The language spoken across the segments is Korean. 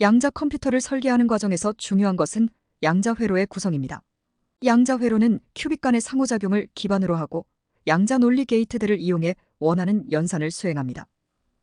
양자 컴퓨터를 설계하는 과정에서 중요한 것은 양자 회로의 구성입니다. 양자 회로는 큐빅 간의 상호작용을 기반으로 하고 양자 논리 게이트들을 이용해 원하는 연산을 수행합니다.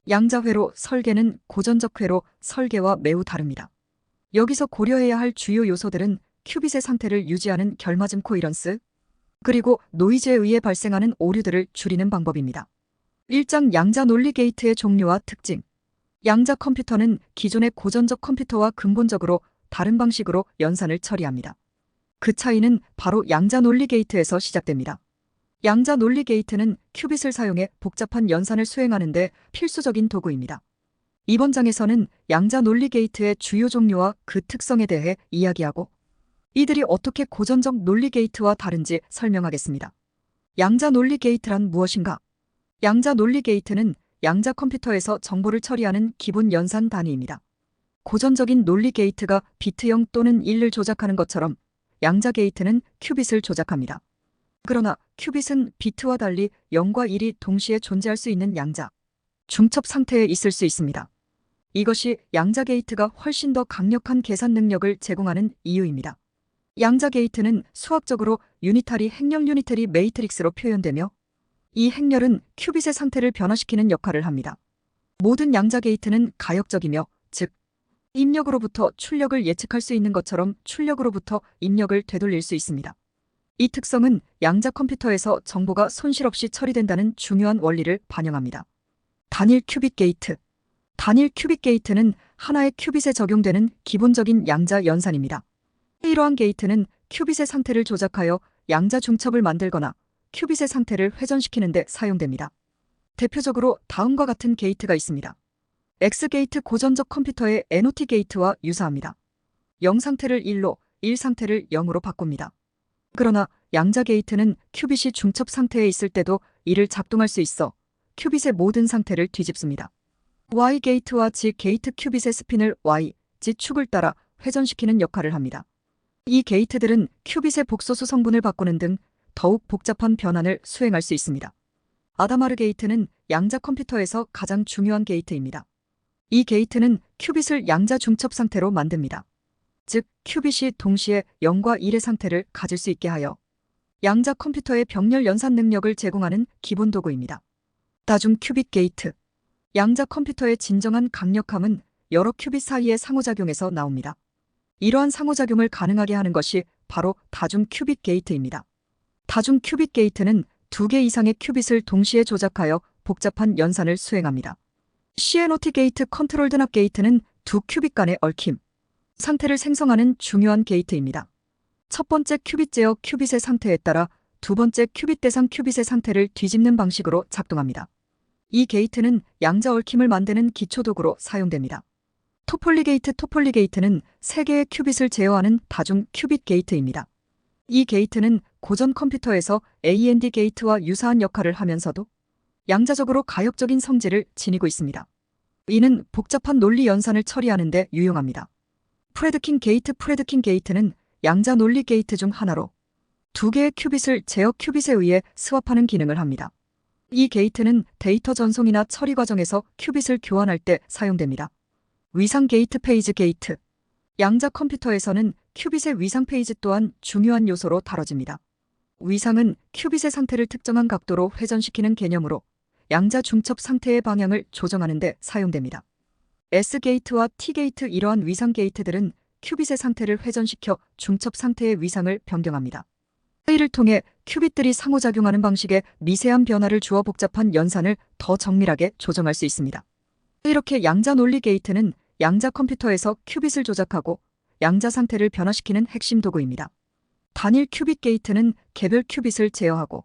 양자 회로 설계는 고전적 회로 설계와 매우 다릅니다. 여기서 고려해야 할 주요 요소들은 큐빗의 상태를 유지하는 결맞음 코이런스, 그리고 노이즈에 의해 발생하는 오류들을 줄이는 방법입니다. 1장 양자 논리 게이트의 종류와 특징. 양자 컴퓨터는 기존의 고전적 컴퓨터와 근본적으로 다른 방식으로 연산을 처리합니다. 그 차이는 바로 양자 논리 게이트에서 시작됩니다. 양자 논리 게이트는 큐빗을 사용해 복잡한 연산을 수행하는 데 필수적인 도구입니다. 이번 장에서는 양자 논리 게이트의 주요 종류와 그 특성에 대해 이야기하고 이들이 어떻게 고전적 논리 게이트와 다른지 설명하겠습니다. 양자 논리 게이트란 무엇인가? 양자 논리 게이트는 양자 컴퓨터에서 정보를 처리하는 기본 연산 단위입니다. 고전적인 논리 게이트가 비트 0 또는 1을 조작하는 것처럼 양자 게이트는 큐빗을 조작합니다. 그러나 큐빗은 비트와 달리 0과 1이 동시에 존재할 수 있는 양자, 중첩 상태에 있을 수 있습니다. 이것이 양자 게이트가 훨씬 더 강력한 계산 능력을 제공하는 이유입니다. 양자 게이트는 수학적으로 유니타리 행렬 유니터리 매트릭스로 표현되며 이 행렬은 큐빗의 상태를 변화시키는 역할을 합니다. 모든 양자 게이트는 가역적이며, 즉 입력으로부터 출력을 예측할 수 있는 것처럼 출력으로부터 입력을 되돌릴 수 있습니다. 이 특성은 양자 컴퓨터에서 정보가 손실 없이 처리된다는 중요한 원리를 반영합니다. 단일 큐빗 게이트. 단일 큐빗 게이트는 하나의 큐빗에 적용되는 기본적인 양자 연산입니다. 이러한 게이트는 큐빗의 상태를 조작하여 양자 중첩을 만들거나 큐빗의 상태를 회전시키는 데 사용됩니다. 대표적으로 다음과 같은 게이트가 있습니다. X게이트 고전적 컴퓨터의 NOT 게이트와 유사합니다. 0 상태를 1로, 1 상태를 0으로 바꿉니다. 그러나 양자 게이트는 큐빗이 중첩 상태에 있을 때도 이를 작동할 수 있어 큐빗의 모든 상태를 뒤집습니다. Y 게이트와 Z 게이트 큐빗의 스핀을 Y, Z 축을 따라 회전시키는 역할을 합니다. 이 게이트들은 큐빗의 복소수 성분을 바꾸는 등 더욱 복잡한 변환을 수행할 수 있습니다. 아다마르 게이트는 양자 컴퓨터에서 가장 중요한 게이트입니다. 이 게이트는 큐빗을 양자 중첩 상태로 만듭니다. 즉, 큐빗이 동시에 0과 1의 상태를 가질 수 있게 하여 양자 컴퓨터의 병렬 연산 능력을 제공하는 기본 도구입니다. 다중 큐빗 게이트. 양자 컴퓨터의 진정한 강력함은 여러 큐빗 사이의 상호작용에서 나옵니다. 이러한 상호작용을 가능하게 하는 것이 바로 다중 큐빗 게이트입니다. 다중 큐빗 게이트는 2개 이상의 큐빗을 동시에 조작하여 복잡한 연산을 수행합니다. CNOT 게이트 컨트롤드 납 게이트는 두 큐빗 간의 얽힘, 상태를 생성하는 중요한 게이트입니다. 첫 번째 큐빗 제어 큐빗의 상태에 따라 두 번째 큐빗 대상 큐빗의 상태를 뒤집는 방식으로 작동합니다. 이 게이트는 양자 얽힘을 만드는 기초도구로 사용됩니다. 토폴리 게이트는 3개의 큐빗을 제어하는 다중 큐빗 게이트입니다. 이 게이트는 고전 컴퓨터에서 AND 게이트와 유사한 역할을 하면서도 양자적으로 가역적인 성질을 지니고 있습니다. 이는 복잡한 논리 연산을 처리하는 데 유용합니다. 프레드킨 게이트는 양자 논리 게이트 중 하나로 2개의 큐빗을 제어 큐빗에 의해 스왑하는 기능을 합니다. 이 게이트는 데이터 전송이나 처리 과정에서 큐빗을 교환할 때 사용됩니다. 위상 게이트 페이지 게이트. 양자 컴퓨터에서는 큐빗의 위상 페이지 또한 중요한 요소로 다뤄집니다. 위상은 큐빗의 상태를 특정한 각도로 회전시키는 개념으로 양자 중첩 상태의 방향을 조정하는 데 사용됩니다. S게이트와 T게이트. 이러한 위상 게이트들은 큐빗의 상태를 회전시켜 중첩 상태의 위상을 변경합니다. 이를 통해 큐빗들이 상호작용하는 방식에 미세한 변화를 주어 복잡한 연산을 더 정밀하게 조정할 수 있습니다. 이렇게 양자 논리 게이트는 양자 컴퓨터에서 큐빗을 조작하고 양자 상태를 변화시키는 핵심 도구입니다. 단일 큐빗 게이트는 개별 큐빗을 제어하고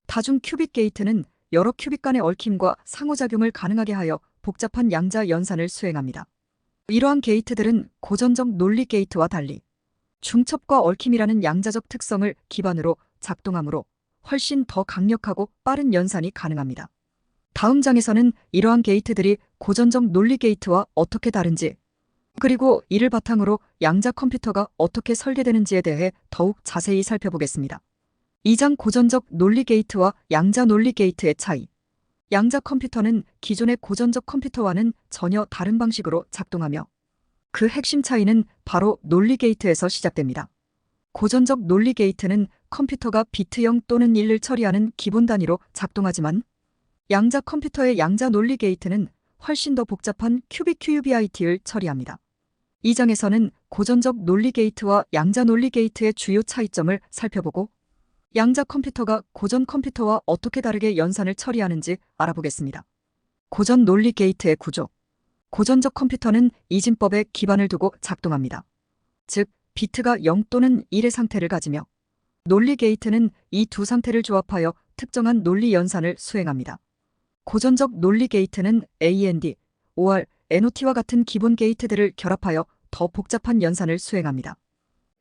다중 큐빗 게이트는 여러 큐빗 간의 얽힘과 상호작용을 가능하게 하여 복잡한 양자 연산을 수행합니다. 이러한 게이트들은 고전적 논리 게이트와 달리 중첩과 얽힘이라는 양자적 특성을 기반으로 작동하므로 훨씬 더 강력하고 빠른 연산이 가능합니다. 다음 장에서는 이러한 게이트들이 고전적 논리 게이트와 어떻게 다른지, 그리고 이를 바탕으로 양자 컴퓨터가 어떻게 설계되는지에 대해 더욱 자세히 살펴보겠습니다. 2장 고전적 논리 게이트와 양자 논리 게이트의 차이. 양자 컴퓨터는 기존의 고전적 컴퓨터와는 전혀 다른 방식으로 작동하며 그 핵심 차이는 바로 논리 게이트에서 시작됩니다. 고전적 논리 게이트는 컴퓨터가 비트 0 또는 1을 처리하는 기본 단위로 작동하지만 양자 컴퓨터의 양자 논리 게이트는 훨씬 더 복잡한 큐빅 QUBIT를 처리합니다. 이 장에서는 고전적 논리 게이트와 양자 논리 게이트의 주요 차이점을 살펴보고 양자 컴퓨터가 고전 컴퓨터와 어떻게 다르게 연산을 처리하는지 알아보겠습니다. 고전 논리 게이트의 구조. 고전적 컴퓨터는 이진법에 기반을 두고 작동합니다. 즉, 비트가 0 또는 1의 상태를 가지며 논리 게이트는 이 두 상태를 조합하여 특정한 논리 연산을 수행합니다. 고전적 논리 게이트는 AND, OR, NOT와 같은 기본 게이트들을 결합하여 더 복잡한 연산을 수행합니다.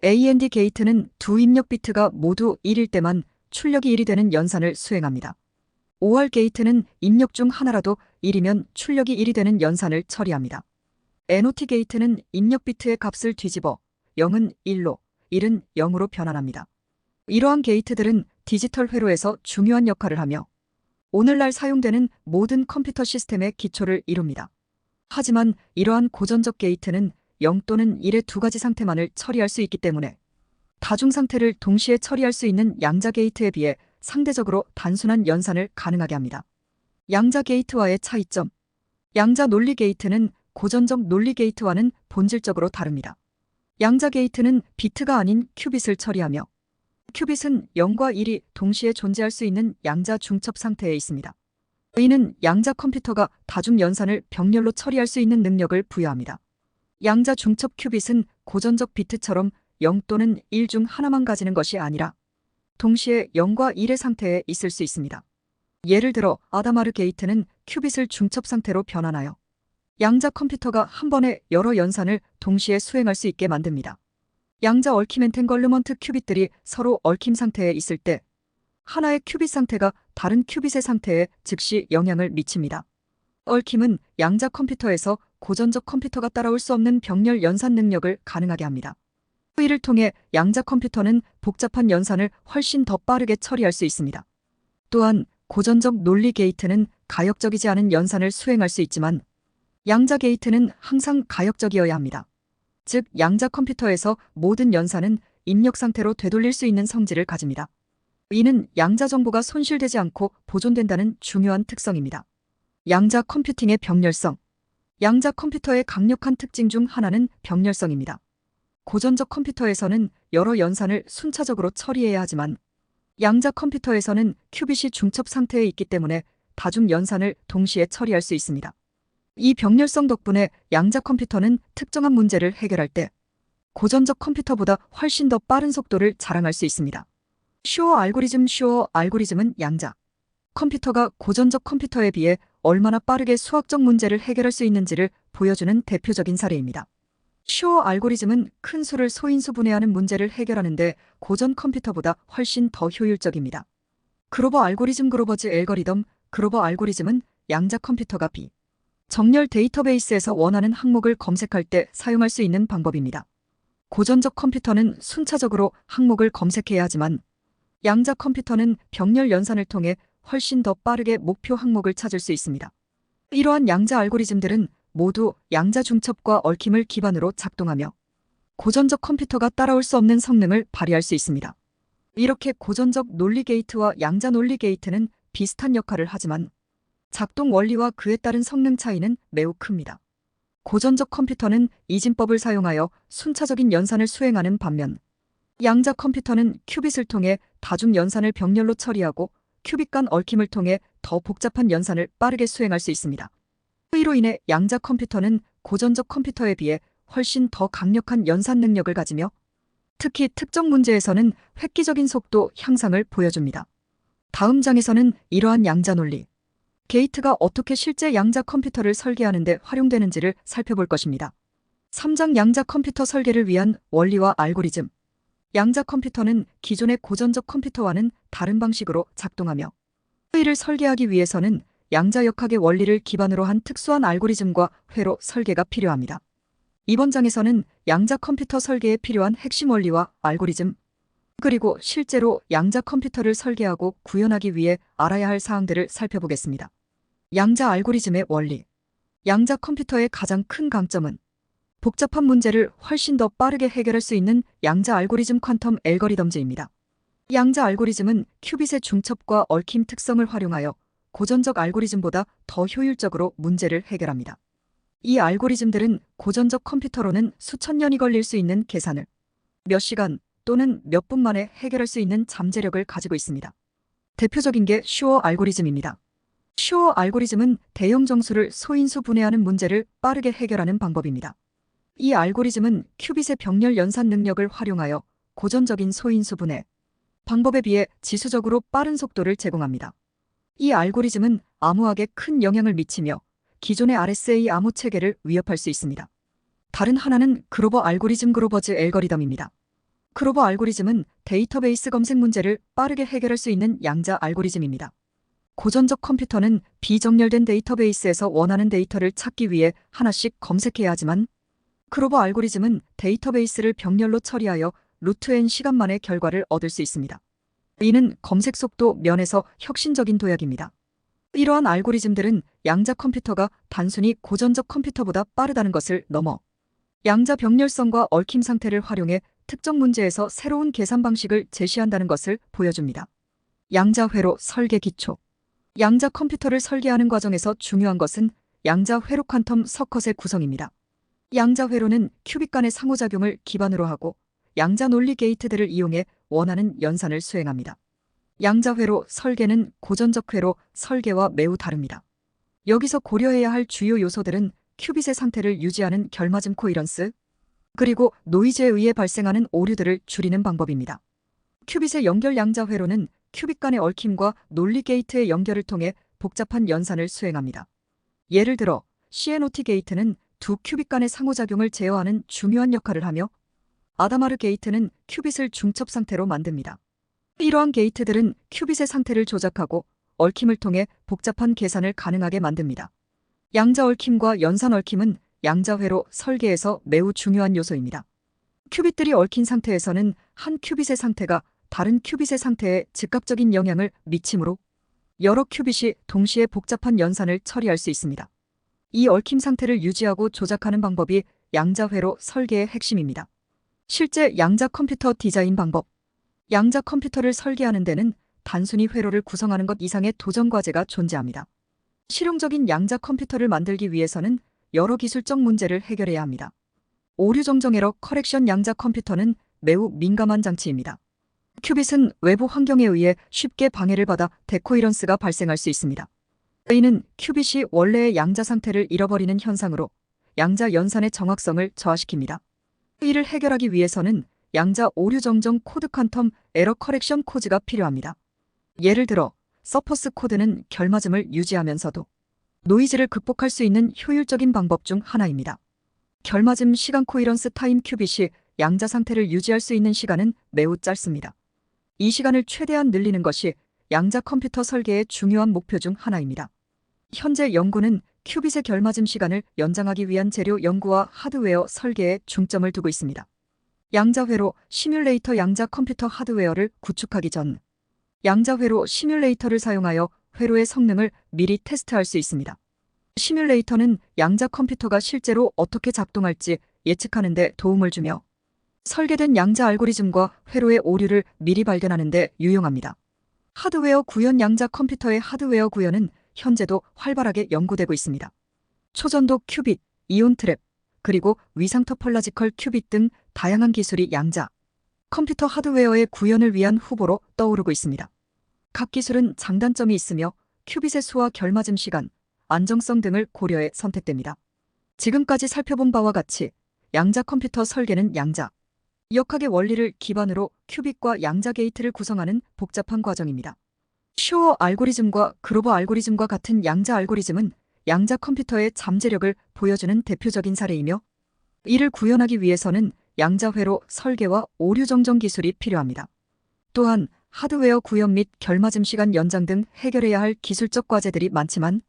AND 게이트는 두 입력 비트가 모두 1일 때만 출력이 1이 되는 연산을 수행합니다. OR 게이트는 입력 중 하나라도 1이면 출력이 1이 되는 연산을 처리합니다. NOT 게이트는 입력 비트의 값을 뒤집어 0은 1로, 1은 0으로 변환합니다. 이러한 게이트들은 디지털 회로에서 중요한 역할을 하며 오늘날 사용되는 모든 컴퓨터 시스템의 기초를 이룹니다. 하지만 이러한 고전적 게이트는 0 또는 1의 두 가지 상태만을 처리할 수 있기 때문에 다중 상태를 동시에 처리할 수 있는 양자 게이트에 비해 상대적으로 단순한 연산을 가능하게 합니다. 양자 게이트와의 차이점. 양자 논리 게이트는 고전적 논리 게이트와는 본질적으로 다릅니다. 양자 게이트는 비트가 아닌 큐빗을 처리하며 큐빗은 0과 1이 동시에 존재할 수 있는 양자 중첩 상태에 있습니다. 이는 양자 컴퓨터가 다중 연산을 병렬로 처리할 수 있는 능력을 부여합니다. 양자 중첩 큐빗은 고전적 비트처럼 0 또는 1 중 하나만 가지는 것이 아니라 동시에 0과 1의 상태에 있을 수 있습니다. 예를 들어 아다마르 게이트는 큐빗을 중첩 상태로 변환하여 양자 컴퓨터가 한 번에 여러 연산을 동시에 수행할 수 있게 만듭니다. 양자 얽힘 엔탱걸르먼트 큐빗들이 서로 얽힘 상태에 있을 때 하나의 큐빗 상태가 다른 큐빗의 상태에 즉시 영향을 미칩니다. 얽힘은 양자 컴퓨터에서 고전적 컴퓨터가 따라올 수 없는 병렬 연산 능력을 가능하게 합니다. 이를 통해 양자 컴퓨터는 복잡한 연산을 훨씬 더 빠르게 처리할 수 있습니다. 또한 고전적 논리 게이트는 가역적이지 않은 연산을 수행할 수 있지만 양자 게이트는 항상 가역적이어야 합니다. 즉, 양자 컴퓨터에서 모든 연산은 입력 상태로 되돌릴 수 있는 성질을 가집니다. 이는 양자 정보가 손실되지 않고 보존된다는 중요한 특성입니다. 양자 컴퓨팅의 병렬성. 양자 컴퓨터의 강력한 특징 중 하나는 병렬성입니다. 고전적 컴퓨터에서는 여러 연산을 순차적으로 처리해야 하지만 양자 컴퓨터에서는 큐빗이 중첩 상태에 있기 때문에 다중 연산을 동시에 처리할 수 있습니다. 이 병렬성 덕분에 양자 컴퓨터는 특정한 문제를 해결할 때 고전적 컴퓨터보다 훨씬 더 빠른 속도를 자랑할 수 있습니다. 슈어 알고리즘은 양자 컴퓨터가 고전적 컴퓨터에 비해 얼마나 빠르게 수학적 문제를 해결할 수 있는지를 보여주는 대표적인 사례입니다. 슈어 알고리즘은 큰 수를 소인수 분해하는 문제를 해결하는데 고전 컴퓨터보다 훨씬 더 효율적입니다. 그로버 알고리즘은 양자 컴퓨터가 정렬 데이터베이스에서 원하는 항목을 검색할 때 사용할 수 있는 방법입니다. 고전적 컴퓨터는 순차적으로 항목을 검색해야 하지만 양자 컴퓨터는 병렬 연산을 통해 훨씬 더 빠르게 목표 항목을 찾을 수 있습니다. 이러한 양자 알고리즘들은 모두 양자 중첩과 얽힘을 기반으로 작동하며 고전적 컴퓨터가 따라올 수 없는 성능을 발휘할 수 있습니다. 이렇게 고전적 논리 게이트와 양자 논리 게이트는 비슷한 역할을 하지만 작동 원리와 그에 따른 성능 차이는 매우 큽니다. 고전적 컴퓨터는 이진법을 사용하여 순차적인 연산을 수행하는 반면 양자 컴퓨터는 큐빗을 통해 다중 연산을 병렬로 처리하고 큐빗 간 얽힘을 통해 더 복잡한 연산을 빠르게 수행할 수 있습니다. 이로 인해 양자 컴퓨터는 고전적 컴퓨터에 비해 훨씬 더 강력한 연산 능력을 가지며 특히 특정 문제에서는 획기적인 속도 향상을 보여줍니다. 다음 장에서는 이러한 양자 논리 게이트가 어떻게 실제 양자 컴퓨터를 설계하는 데 활용되는지를 살펴볼 것입니다. 3장 양자 컴퓨터 설계를 위한 원리와 알고리즘. 양자 컴퓨터는 기존의 고전적 컴퓨터와는 다른 방식으로 작동하며 이를 설계하기 위해서는 양자 역학의 원리를 기반으로 한 특수한 알고리즘과 회로 설계가 필요합니다. 이번 장에서는 양자 컴퓨터 설계에 필요한 핵심 원리와 알고리즘, 그리고 실제로 양자 컴퓨터를 설계하고 구현하기 위해 알아야 할 사항들을 살펴보겠습니다. 양자 알고리즘의 원리. 양자 컴퓨터의 가장 큰 강점은 복잡한 문제를 훨씬 더 빠르게 해결할 수 있는 양자 알고리즘 퀀텀 알고리즘즈입니다. 양자 알고리즘은 큐빗의 중첩과 얽힘 특성을 활용하여 고전적 알고리즘보다 더 효율적으로 문제를 해결합니다. 이 알고리즘들은 고전적 컴퓨터로는 수천 년이 걸릴 수 있는 계산을 몇 시간 또는 몇 분 만에 해결할 수 있는 잠재력을 가지고 있습니다. 대표적인 게 슈어 알고리즘입니다. 슈어 알고리즘은 대형 정수를 소인수 분해하는 문제를 빠르게 해결하는 방법입니다. 이 알고리즘은 큐빗의 병렬 연산 능력을 활용하여 고전적인 소인수 분해 방법에 비해 지수적으로 빠른 속도를 제공합니다. 이 알고리즘은 암호학에 큰 영향을 미치며 기존의 RSA 암호 체계를 위협할 수 있습니다. 다른 하나는 그로버 알고리즘 그로버즈 알고리즘입니다. 그로버 알고리즘은 데이터베이스 검색 문제를 빠르게 해결할 수 있는 양자 알고리즘입니다. 고전적 컴퓨터는 비정렬된 데이터베이스에서 원하는 데이터를 찾기 위해 하나씩 검색해야 하지만 그로버 알고리즘은 데이터베이스를 병렬로 처리하여 루트 n 시간 만에 결과를 얻을 수 있습니다. 이는 검색 속도 면에서 혁신적인 도약입니다. 이러한 알고리즘들은 양자 컴퓨터가 단순히 고전적 컴퓨터보다 빠르다는 것을 넘어 양자 병렬성과 얽힘 상태를 활용해 특정 문제에서 새로운 계산 방식을 제시한다는 것을 보여줍니다. 양자 회로 설계 기초. 양자 컴퓨터를 설계하는 과정에서 중요한 것은 양자 회로 퀀텀 서컷의 구성입니다. 양자 회로는 큐빅 간의 상호작용을 기반으로 하고 양자 논리 게이트들을 이용해 원하는 연산을 수행합니다. 양자 회로 설계는 고전적 회로 설계와 매우 다릅니다. 여기서 고려해야 할 주요 요소들은 큐빗의 상태를 유지하는 결맞음 코이런스, 그리고 노이즈에 의해 발생하는 오류들을 줄이는 방법입니다. 큐빗의 연결 양자 회로는 큐빗 간의 얽힘과 논리 게이트의 연결을 통해 복잡한 연산을 수행합니다. 예를 들어 CNOT 게이트는 두 큐빗 간의 상호작용을 제어하는 중요한 역할을 하며 아다마르 게이트는 큐빗을 중첩 상태로 만듭니다. 이러한 게이트들은 큐빗의 상태를 조작하고 얽힘을 통해 복잡한 계산을 가능하게 만듭니다. 양자 얽힘과 연산 얽힘은 양자 회로 설계에서 매우 중요한 요소입니다. 큐빗들이 얽힌 상태에서는 한 큐빗의 상태가 다른 큐빗의 상태에 즉각적인 영향을 미치므로 여러 큐빗이 동시에 복잡한 연산을 처리할 수 있습니다. 이 얽힘 상태를 유지하고 조작하는 방법이 양자 회로 설계의 핵심입니다. 실제 양자 컴퓨터 디자인 방법. 양자 컴퓨터를 설계하는 데는 단순히 회로를 구성하는 것 이상의 도전 과제가 존재합니다. 실용적인 양자 컴퓨터를 만들기 위해서는 여러 기술적 문제를 해결해야 합니다. 오류 정정 에러 커렉션 양자 컴퓨터는 매우 민감한 장치입니다. 큐빗은 외부 환경에 의해 쉽게 방해를 받아 데코이런스가 발생할 수 있습니다. 이는 큐빗이 원래의 양자 상태를 잃어버리는 현상으로 양자 연산의 정확성을 저하시킵니다. 이를 해결하기 위해서는 양자 오류 정정 코드 퀀텀 에러 커렉션 코드가 필요합니다. 예를 들어 서퍼스 코드는 결맞음을 유지하면서도 노이즈를 극복할 수 있는 효율적인 방법 중 하나입니다. 결맞음 시간 코이런스 타임 큐빗이 양자 상태를 유지할 수 있는 시간은 매우 짧습니다. 이 시간을 최대한 늘리는 것이 양자 컴퓨터 설계의 중요한 목표 중 하나입니다. 현재 연구는 큐빗의 결맞음 시간을 연장하기 위한 재료 연구와 하드웨어 설계에 중점을 두고 있습니다. 양자 회로 시뮬레이터 양자 컴퓨터 하드웨어를 구축하기 전 양자 회로 시뮬레이터를 사용하여 회로의 성능을 미리 테스트할 수 있습니다. 시뮬레이터는 양자 컴퓨터가 실제로 어떻게 작동할지 예측하는 데 도움을 주며 설계된 양자 알고리즘과 회로의 오류를 미리 발견하는 데 유용합니다. 하드웨어 구현 양자 컴퓨터의 하드웨어 구현은 현재도 활발하게 연구되고 있습니다. 초전도 큐빗, 이온 트랩, 그리고 위상 토폴라지컬 큐빗 등 다양한 기술이 양자 컴퓨터 하드웨어의 구현을 위한 후보로 떠오르고 있습니다. 각 기술은 장단점이 있으며 큐빗의 수와 결맞음 시간, 안정성 등을 고려해 선택됩니다. 지금까지 살펴본 바와 같이 양자 컴퓨터 설계는 양자 역학의 원리를 기반으로 큐빗과 양자 게이트를 구성하는 복잡한 과정입니다. 슈어 알고리즘과 그로버 알고리즘과 같은 양자 알고리즘은 양자 컴퓨터의 잠재력을 보여주는 대표적인 사례이며 이를 구현하기 위해서는 양자 회로 설계와 오류 정정 기술이 필요합니다. 또한 하드웨어 구현 및 결맞음 시간 연장 등 해결해야 할 기술적 과제들이 많지만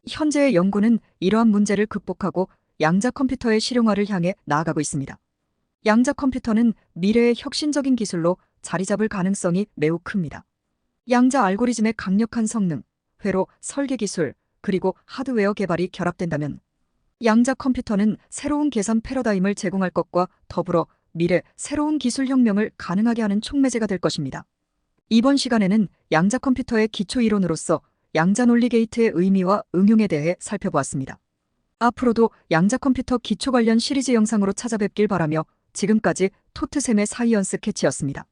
현재의 연구는 이러한 문제를 극복하고 양자 컴퓨터의 실용화를 향해 나아가고 있습니다. 양자 컴퓨터는 미래의 혁신적인 기술로 자리 잡을 가능성이 매우 큽니다. 양자 알고리즘의 강력한 성능, 회로 설계 기술, 그리고 하드웨어 개발이 결합된다면 양자 컴퓨터는 새로운 계산 패러다임을 제공할 것과 더불어 미래 새로운 기술 혁명을 가능하게 하는 촉매제가 될 것입니다. 이번 시간에는 양자 컴퓨터의 기초 이론으로서 양자 논리 게이트의 의미와 응용에 대해 살펴보았습니다. 앞으로도 양자 컴퓨터 기초 관련 시리즈 영상으로 찾아뵙길 바라며 지금까지 토트샘의 사이언스 캐치였습니다.